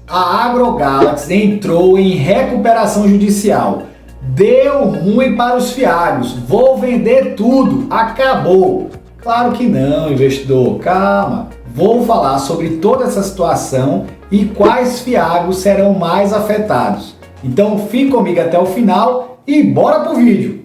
A AgroGalaxy entrou em recuperação judicial. Deu ruim para os fiagros. Vou vender tudo. Acabou. Claro que não, investidor. Calma. Vou falar sobre toda essa situação e quais fiagros serão mais afetados. Então fique comigo até o final e bora pro vídeo.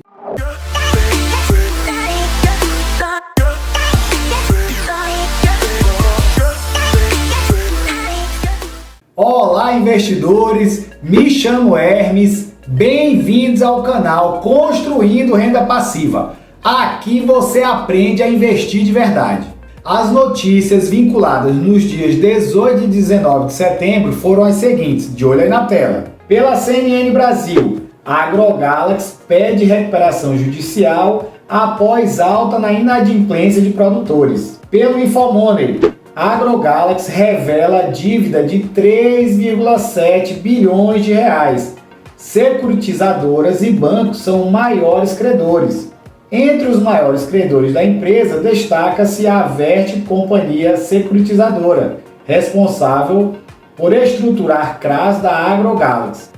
Olá, investidores! Me chamo Hermes. Bem-vindos ao canal Construindo Renda Passiva. Aqui você aprende a investir de verdade. As notícias vinculadas nos dias 18 e 19 de setembro foram as seguintes, de olho aí na tela. Pela CNN Brasil, a AgroGalaxy pede recuperação judicial após alta na inadimplência de produtores. Pelo Infomoney, a AgroGalaxy revela dívida de 3,7 bilhões de reais. Securitizadoras e bancos são maiores credores. Entre os maiores credores da empresa, destaca-se a Vert Companhia Securitizadora, responsável por estruturar CRAs da AgroGalaxy.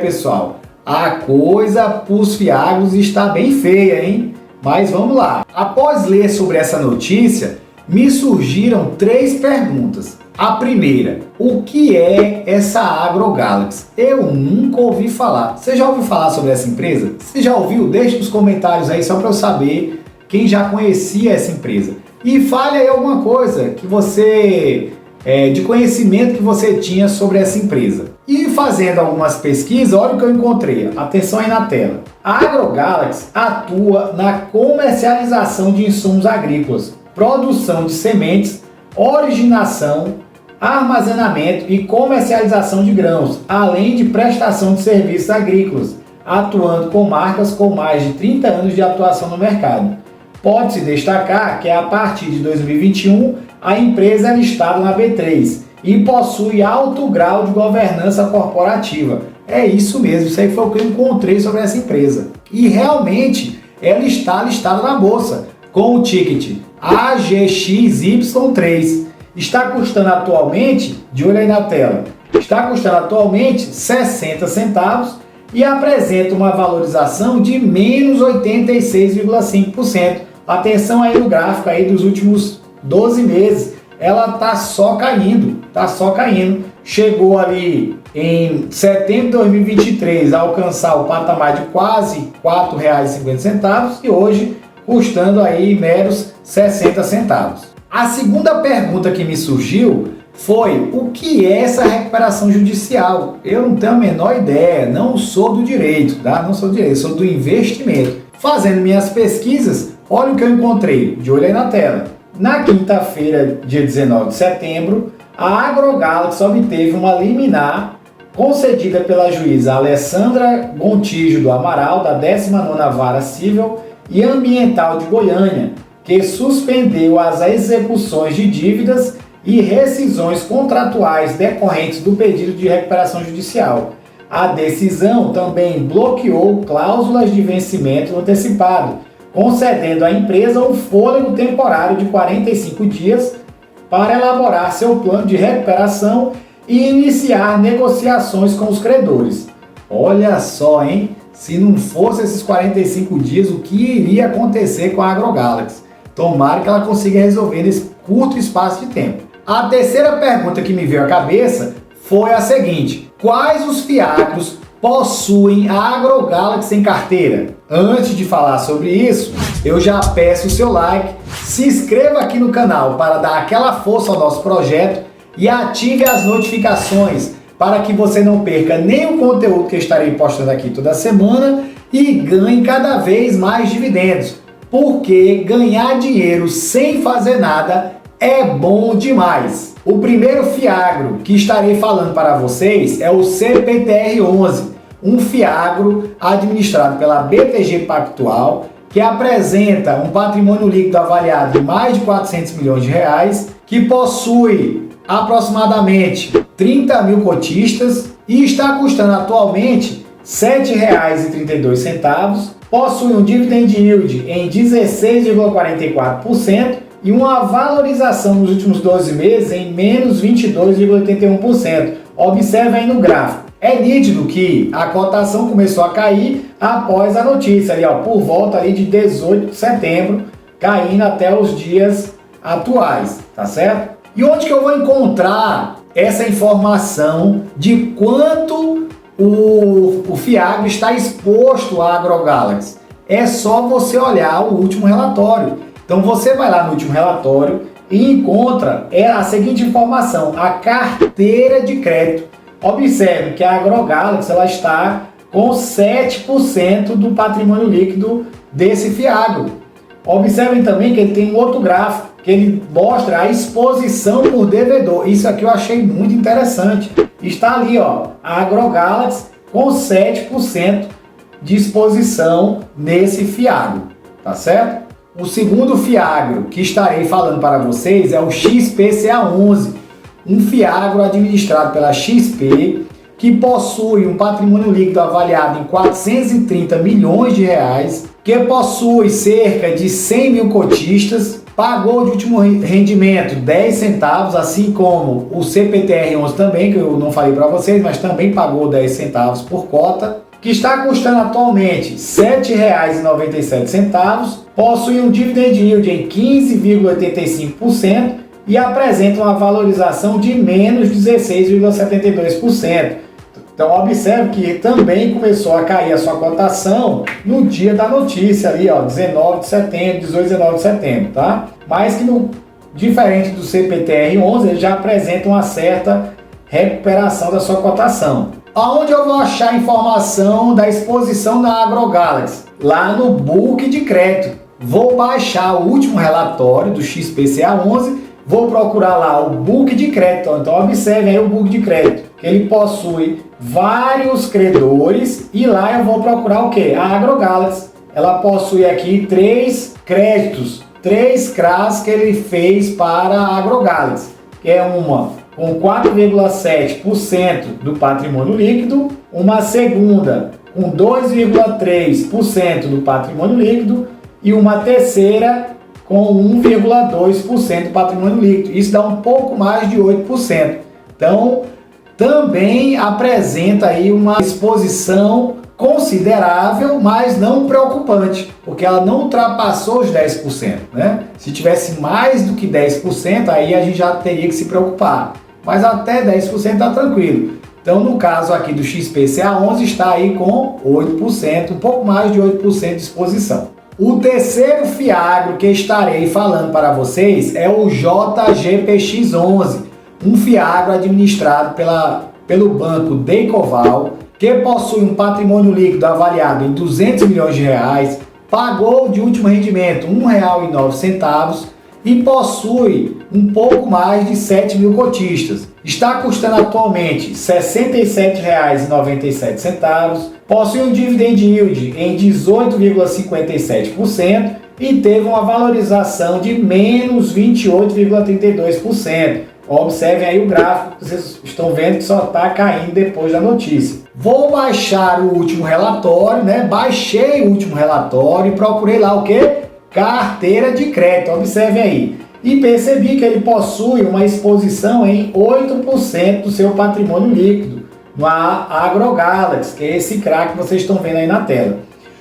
Pessoal, a coisa pros fiagros está bem feia, hein? Mas vamos lá. Após ler sobre essa notícia, me surgiram 3 perguntas. A primeira, o que é essa AgroGalaxy? Eu nunca ouvi falar. Você já ouviu falar sobre essa empresa? Você já ouviu? Deixe nos comentários aí só para eu saber quem já conhecia essa empresa. E fale aí alguma coisa que você, de conhecimento que você tinha sobre essa empresa. E fazendo algumas pesquisas, olha o que eu encontrei. Atenção aí na tela. A AgroGalaxy atua na comercialização de insumos agrícolas, produção de sementes, originação, armazenamento e comercialização de grãos, além de prestação de serviços agrícolas, atuando com marcas com mais de 30 anos de atuação no mercado. Pode-se destacar que a partir de 2021 a empresa é listada na B3 e possui alto grau de governança corporativa. É isso mesmo, isso aí foi o que eu encontrei sobre essa empresa. E realmente ela está listada na bolsa, com o ticket AGXY3. Está custando atualmente, de olho aí na tela, está custando atualmente 60 centavos e apresenta uma valorização de menos 86,5%. Atenção aí no gráfico aí dos últimos 12 meses, ela está só caindo, Chegou ali em setembro de 2023 a alcançar o patamar de quase R$ 4,50 e hoje custando aí meros 60 centavos. A segunda pergunta que me surgiu foi: o que é essa recuperação judicial? Eu não tenho a menor ideia, não sou do direito, tá? Não sou do direito, sou do investimento. Fazendo minhas pesquisas, olha o que eu encontrei, de olho aí na tela. Na quinta-feira, dia 19 de setembro, a AgroGalaxy obteve uma liminar concedida pela juíza Alessandra Gontijo do Amaral, da 19ª Vara Civil e Ambiental de Goiânia, que suspendeu as execuções de dívidas e rescisões contratuais decorrentes do pedido de recuperação judicial. A decisão também bloqueou cláusulas de vencimento antecipado, concedendo à empresa um fôlego temporário de 45 dias para elaborar seu plano de recuperação e iniciar negociações com os credores. Olha só, hein? Se não fosse esses 45 dias, o que iria acontecer com a AgroGalaxy? Tomara que ela consiga resolver nesse curto espaço de tempo. A terceira pergunta que me veio à cabeça foi a seguinte: quais os fiagros possuem a AgroGalaxy em carteira? Antes de falar sobre isso, eu já peço o seu like, se inscreva aqui no canal para dar aquela força ao nosso projeto e ative as notificações para que você não perca nenhum conteúdo que eu estarei postando aqui toda semana e ganhe cada vez mais dividendos. Porque ganhar dinheiro sem fazer nada é bom demais. O primeiro fiagro que estarei falando para vocês é o CPTR11, um fiagro administrado pela BTG Pactual, que apresenta um patrimônio líquido avaliado em mais de 400 milhões de reais, que possui aproximadamente 30 mil cotistas e está custando atualmente R$ 7,32, possui um dividend yield em 16,44% e uma valorização nos últimos 12 meses em menos 22,81%. Observe aí no gráfico. É nítido que a cotação começou a cair após a notícia, ali, ó, por volta ali de 18 de setembro, caindo até os dias atuais, tá certo? E onde que eu vou encontrar essa informação de quanto o Fiagro está exposto à AgroGalaxy? É só você olhar o último relatório. Então você vai lá no último relatório e encontra a seguinte informação: a carteira de crédito. Observe que a AgroGalaxy ela está com 7% do patrimônio líquido desse Fiagro. Observem também que ele tem um outro gráfico, que ele mostra a exposição por devedor. Isso aqui eu achei muito interessante. Está ali, ó, a AgroGalaxy com 7% de exposição nesse Fiagro, tá certo? O segundo Fiagro que estarei falando para vocês é o XPCA11, um Fiagro administrado pela XP, que possui um patrimônio líquido avaliado em 430 milhões de reais, que possui cerca de 100 mil cotistas, pagou de último rendimento 10 centavos, assim como o CPTR11 também, que eu não falei para vocês, mas também pagou 10 centavos por cota, que está custando atualmente R$ 7,97, possui um dividend yield em 15,85% e apresenta uma valorização de menos 16,72%. Então observe que também começou a cair a sua cotação no dia da notícia ali, ó, 19 de setembro, 18 e 19 de setembro, tá? Mas que diferente do CPTR11, ele já apresenta uma certa recuperação da sua cotação. Aonde eu vou achar a informação da exposição na AgroGalaxy? Lá no book de crédito. Vou baixar o último relatório do XPCA11, vou procurar lá o book de crédito. Então observe aí o book de crédito, que ele possui vários credores e lá eu vou procurar o que? A AgroGalaxy. Ela possui aqui 3 créditos, 3 CRAs que ele fez para a AgroGalaxy, que é uma com 4,7% do patrimônio líquido, uma segunda com 2,3% do patrimônio líquido e uma terceira com 1,2% do patrimônio líquido. Isso dá um pouco mais de 8%. Então, também apresenta aí uma exposição considerável, mas não preocupante, porque ela não ultrapassou os 10%, né? Se tivesse mais do que 10%, aí a gente já teria que se preocupar. Mas até 10% está tranquilo. Então, no caso aqui do XPCA11, está aí com 8%, um pouco mais de 8% de exposição. O terceiro Fiagro que estarei falando para vocês é o JGPX11, um Fiagro administrado pelo banco Deicoval, que possui um patrimônio líquido avaliado em 200 milhões de reais, pagou de último rendimento R$ 1,09 e possui um pouco mais de 7 mil cotistas. Está custando atualmente R$ 67,97, possui um dividend yield em 18,57% e teve uma valorização de menos 28,32%. Observem aí o gráfico, vocês estão vendo que só está caindo depois da notícia. Vou baixar o último relatório, né? Baixei o último relatório e procurei lá o que? Carteira de crédito, observem aí. E percebi que ele possui uma exposição em 8% do seu patrimônio líquido na AgroGalaxy, que é esse CRA que vocês estão vendo aí na tela.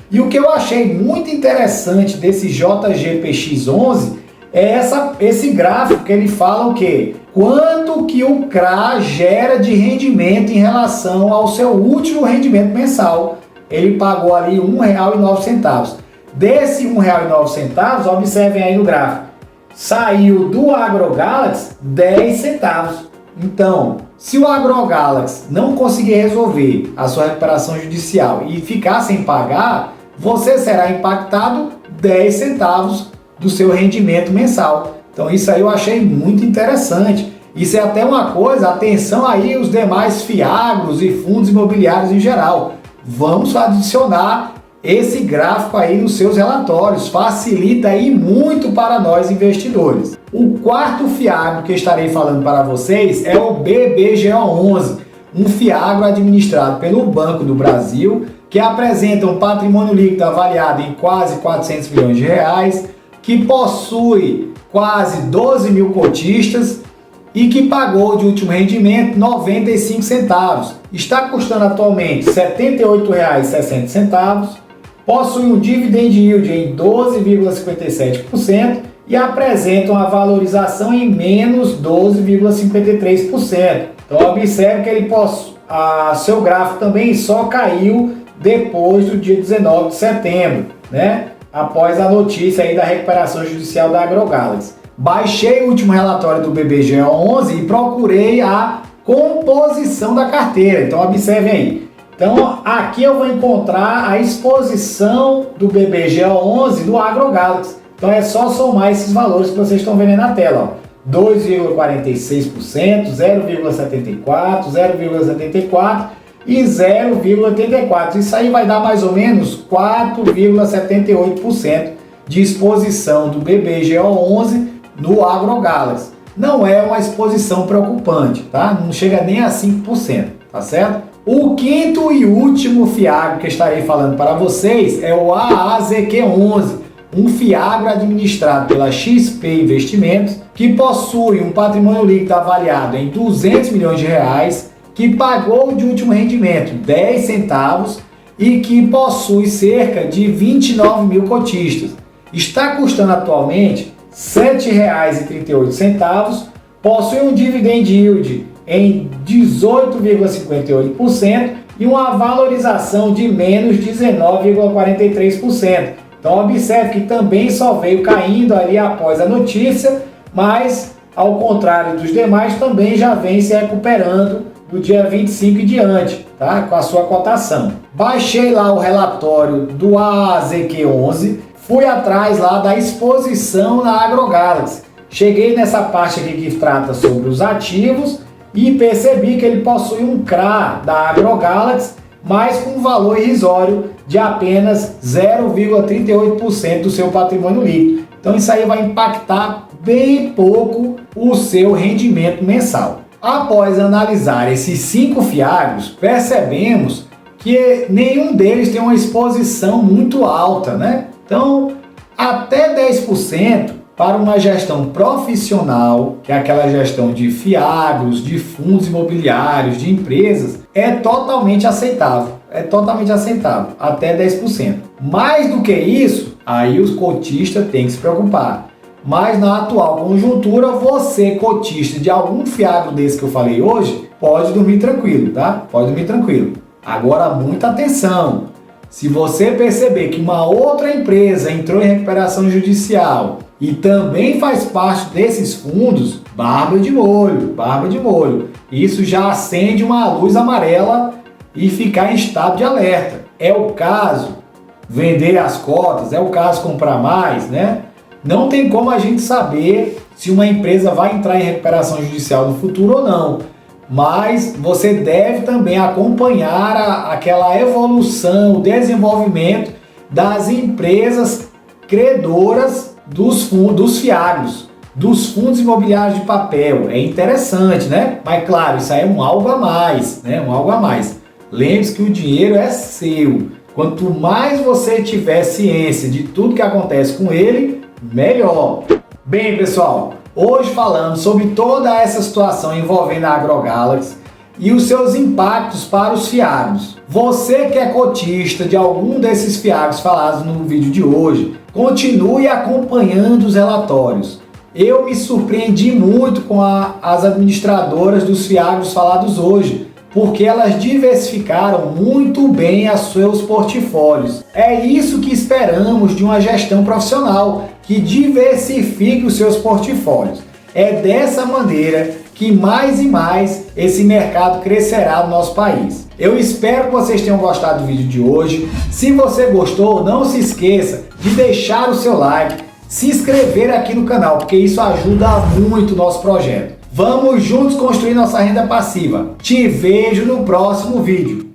E o que eu achei muito interessante desse JGPX11 é esse gráfico que ele fala o quê? Quanto que o CRA gera de rendimento em relação ao seu último rendimento mensal. Ele pagou ali R$ 1,09. Desse R$ 1,09, observem aí no gráfico, saiu do AgroGalaxy 10 centavos. Então, se o AgroGalaxy não conseguir resolver a sua recuperação judicial e ficar sem pagar, você será impactado 10 centavos do seu rendimento mensal. Então isso aí eu achei muito interessante. Isso é até uma coisa, atenção aí os demais fiagros e fundos imobiliários em geral. Vamos adicionar esse gráfico aí nos seus relatórios, facilita aí muito para nós investidores. O quarto fiagro que estarei falando para vocês é o BBGO11, um fiagro administrado pelo Banco do Brasil, que apresenta um patrimônio líquido avaliado em quase 400 milhões de reais, que possui quase 12 mil cotistas, e que pagou de último rendimento 95 centavos. Está custando atualmente R$ 78,60, possui um dividend yield em 12,57% e apresenta uma valorização em menos 12,53%. Então observe que seu gráfico também só caiu depois do dia 19 de setembro, né? Após a notícia aí da recuperação judicial da AgroGalaxy. Baixei o último relatório do BBGE11 e procurei a composição da carteira. Então observem aí. Então aqui eu vou encontrar a exposição do BBGE11 do AgroGalaxy. Então é só somar esses valores que vocês estão vendo aí na tela, ó. 2,46%, 0,74%, 0,74% e 0,84%. Isso aí vai dar mais ou menos 4,78% de exposição do BBGE11 no AgroGalaxy. Não é uma exposição preocupante, tá? Não chega nem a 5%, tá certo? O quinto e último FIAGRO que estarei falando para vocês é o AAZQ11, um FIAGRO administrado pela XP Investimentos, que possui um patrimônio líquido avaliado em 200 milhões de reais, que pagou de último rendimento 10 centavos e que possui cerca de 29 mil cotistas. Está custando atualmente R$ 7,38, possui um dividend yield em 18,58% e uma valorização de menos 19,43%. Então observe que também só veio caindo ali após a notícia, mas ao contrário dos demais também já vem se recuperando do dia 25 em diante, tá? Com a sua cotação. Baixei lá o relatório do AAZQ11, fui atrás lá da exposição na AgroGalaxy. Cheguei nessa parte aqui que trata sobre os ativos e percebi que ele possui um CRA da AgroGalaxy, mas com um valor irrisório de apenas 0,38% do seu patrimônio líquido. Então isso aí vai impactar bem pouco o seu rendimento mensal. Após analisar esses 5 FIAGROS, percebemos que nenhum deles tem uma exposição muito alta, né? Então, até 10% para uma gestão profissional, que é aquela gestão de FIAGROS, de fundos imobiliários, de empresas, é totalmente aceitável. É totalmente aceitável, até 10%. Mais do que isso, aí os cotistas têm que se preocupar. Mas na atual conjuntura, você, cotista de algum FIAGRO desse que eu falei hoje, pode dormir tranquilo, tá? Pode dormir tranquilo. Agora, muita atenção. Se você perceber que uma outra empresa entrou em recuperação judicial e também faz parte desses fundos, barba de molho, barba de molho. Isso já acende uma luz amarela e ficar em estado de alerta. É o caso vender as cotas, é o caso comprar mais, né? Não tem como a gente saber se uma empresa vai entrar em recuperação judicial no futuro ou não, mas você deve também acompanhar aquela evolução, o desenvolvimento das empresas credoras dos FIAGROS, dos fundos imobiliários de papel. É interessante, né? Mas claro, isso aí é um algo a mais, né? Um algo a mais. Lembre-se que o dinheiro é seu. Quanto mais você tiver ciência de tudo que acontece com ele, melhor. Bem, pessoal, hoje falando sobre toda essa situação envolvendo a AgroGalaxy e os seus impactos para os FIAGROS. Você que é cotista de algum desses FIAGROS falados no vídeo de hoje, continue acompanhando os relatórios. Eu me surpreendi muito com as administradoras dos FIAGROS falados hoje, porque elas diversificaram muito bem os seus portfólios. É isso que esperamos de uma gestão profissional, que diversifique os seus portfólios. É dessa maneira que mais e mais esse mercado crescerá no nosso país. Eu espero que vocês tenham gostado do vídeo de hoje. Se você gostou, não se esqueça de deixar o seu like, se inscrever aqui no canal, porque isso ajuda muito o nosso projeto. Vamos juntos construir nossa renda passiva. Te vejo no próximo vídeo.